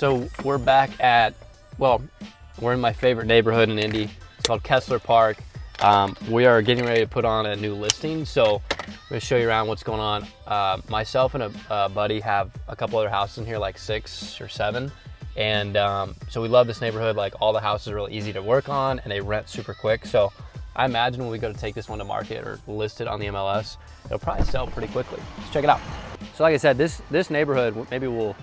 So we're back at, well, we're in my favorite neighborhood in Indy. It's called Kessler Park. We are getting ready to put on a new listing. So I'm gonna show you around what's going on. Myself and a buddy have a couple other houses in here, like 6 or 7. And so we love this neighborhood. Like, all the houses are really easy to work on and they rent super quick. So I imagine when we go to take this one to market or list it on the MLS, it'll probably sell pretty quickly. Let's check it out. So like I said, this neighborhood, maybe we'll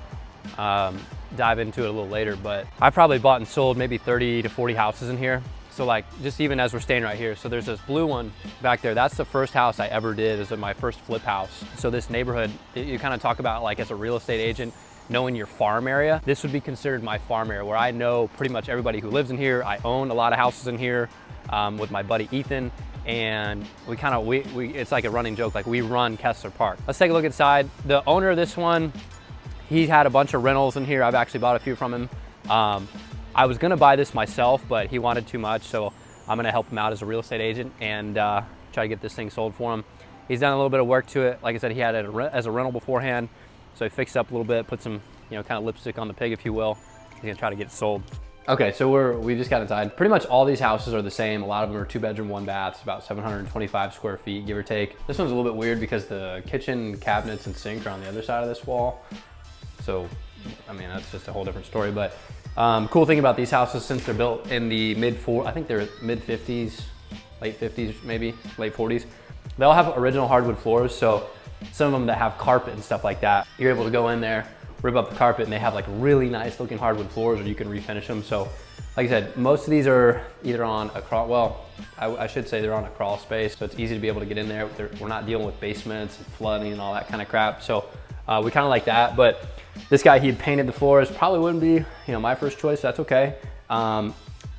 dive into it a little later, but I probably bought and sold maybe 30 to 40 houses in here. So like, just even as we're staying right here, so there's this blue one back there. That's the first house I ever did. This is my first flip house. So this neighborhood, you kind of talk about, like, as a real estate agent, knowing your farm area. This would be considered my farm area, where I know pretty much everybody who lives in here. I own a lot of houses in here with my buddy Ethan, and we it's like a running joke, like we run Kessler Park. Let's take a look inside. The owner of this one, he had a bunch of rentals in here. I've actually bought a few from him. I was gonna buy this myself, but he wanted too much, so I'm gonna help him out as a real estate agent and try to get this thing sold for him. He's done a little bit of work to it. Like I said, he had it as a rental beforehand, so he fixed it up a little bit, put some, kind of lipstick on the pig, if you will. He's gonna try to get it sold. Okay, so we just got inside. Pretty much all these houses are the same. A lot of them are 2-bedroom, 1 bath, about 725 square feet, give or take. This one's a little bit weird because the kitchen cabinets and sink are on the other side of this wall. So, I mean, that's just a whole different story. But cool thing about these houses, since they're built in the I think they're mid-50s, late 50s maybe, late 40s. They all have original hardwood floors, so some of them that have carpet and stuff like that, you're able to go in there, rip up the carpet, and they have like really nice looking hardwood floors, or you can refinish them. So like I said, most of these are either on a crawl, well, I should say they're on a crawl space, so it's easy to be able to get in there. We're not dealing with basements and flooding and all that kind of crap. So we kind of like that. But this guy, he had painted the floors. Probably wouldn't be, my first choice. That's okay. Redid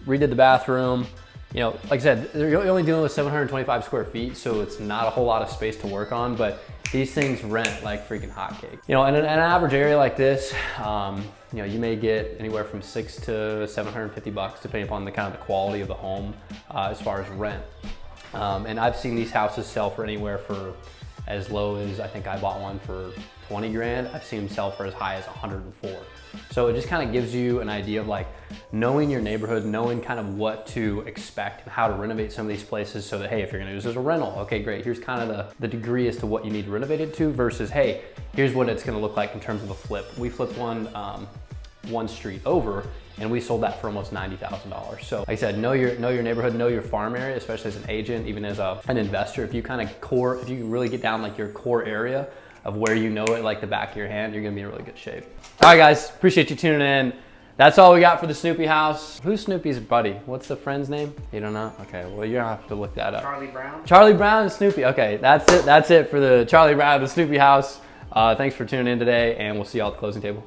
the bathroom. Like I said, you're only dealing with 725 square feet, so it's not a whole lot of space to work on, but these things rent like freaking hotcakes. In an average area like this, you may get anywhere from $600 to $750, depending upon the kind of the quality of the home as far as rent. And I've seen these houses sell for anywhere for as low as, I think I bought one for 20 grand. I've seen them sell for as high as 104. So it just kind of gives you an idea of like knowing your neighborhood, knowing kind of what to expect, how to renovate some of these places, so that, hey, if you're gonna use this as a rental, okay, great, here's kind of the degree as to what you need to renovate it to, versus, hey, here's what it's gonna look like in terms of a flip. We flipped one street over, and we sold that for almost $90,000. So like I said, know your neighborhood, know your farm area, especially as an agent, even as an investor. If you if you really get down like your core area of where you know it like the back of your hand, you're gonna be in really good shape. All right, guys, appreciate you tuning in. That's all we got for the Snoopy house. Who's Snoopy's buddy? What's the friend's name? You don't know? Okay, well, you're gonna have to look that up. Charlie Brown. Charlie Brown and Snoopy. Okay, that's it for the Charlie Brown and the Snoopy house. Thanks for tuning in today, and we'll see you all at the closing table.